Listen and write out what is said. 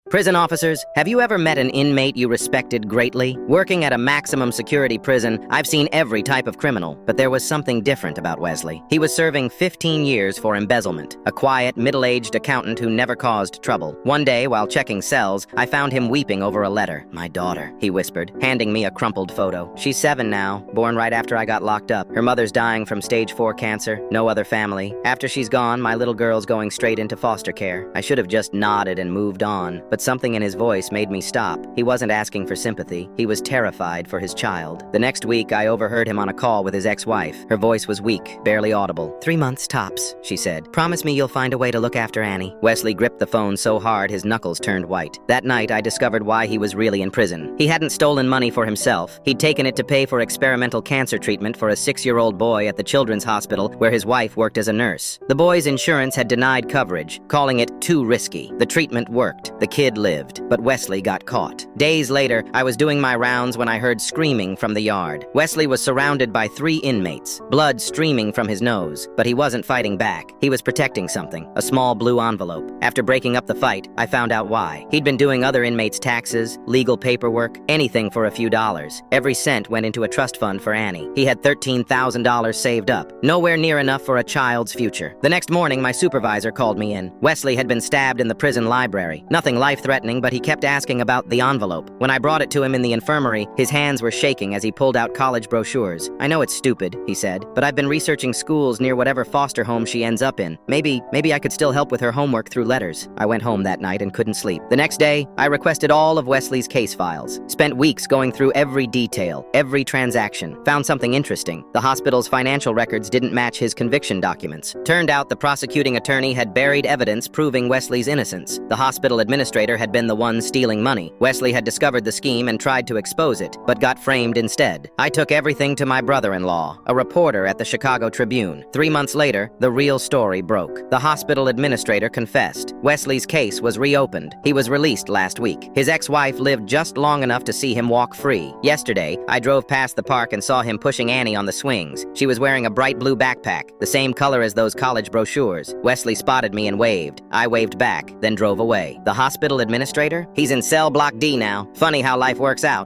Prison officers, have you ever met an inmate you respected greatly? Working at a maximum security prison, I've seen every type of criminal, but there was something different about Wesley. He was serving 15 years for embezzlement, a quiet, middle-aged accountant who never caused trouble. One day, while checking cells, I found him weeping over a letter. "My daughter," he whispered, handing me a crumpled photo. "She's 7 now, born right after I got locked up. Her mother's dying from stage 4 cancer, no other family. After she's gone, my little girl's going straight into foster care." I should have just nodded and moved on, but something in his voice made me stop. He wasn't asking for sympathy. He was terrified for his child. The next week, I overheard him on a call with his ex-wife. Her voice was weak, barely audible. "3 months tops," she said. "Promise me you'll find a way to look after Annie." Wesley gripped the phone so hard his knuckles turned white. That night, I discovered why he was really in prison. He hadn't stolen money for himself. He'd taken it to pay for experimental cancer treatment for a 6-year-old boy at the children's hospital where his wife worked as a nurse. The boy's insurance had denied coverage, calling it too risky. The treatment worked. The kid lived. But Wesley got caught. Days later, I was doing my rounds when I heard screaming from the yard. Wesley was surrounded by 3 inmates, blood streaming from his nose, but he wasn't fighting back. He was protecting something, a small blue envelope. After breaking up the fight, I found out why. He'd been doing other inmates' taxes, legal paperwork, anything for a few dollars. Every cent went into a trust fund for Annie. He had $13,000 saved up, nowhere near enough for a child's future. The next morning, my supervisor called me in. Wesley had been stabbed in the prison library. Nothing life-threatening, but he kept asking about the envelope. When I brought it to him in the infirmary, his hands were shaking as he pulled out college brochures. "I know it's stupid," he said, "but I've been researching schools near whatever foster home she ends up in. Maybe I could still help with her homework through letters." I went home that night and couldn't sleep. The next day, I requested all of Wesley's case files. Spent weeks going through every detail, every transaction. Found something interesting. The hospital's financial records didn't match his conviction documents. Turned out the prosecuting attorney had buried evidence proving Wesley's innocence. The hospital administrator had been the one stealing money. Wesley had discovered the scheme and tried to expose it, but got framed instead. I took everything to my brother-in-law, a reporter at the Chicago Tribune. 3 months later, the real story broke. The hospital administrator confessed. Wesley's case was reopened. He was released last week. His ex-wife lived just long enough to see him walk free. Yesterday, I drove past the park and saw him pushing Annie on the swings. She was wearing a bright blue backpack, the same color as those college brochures. Wesley spotted me and waved. I waved back, then drove away. The hospital administrator? He's in cell block D now. Funny how life works out.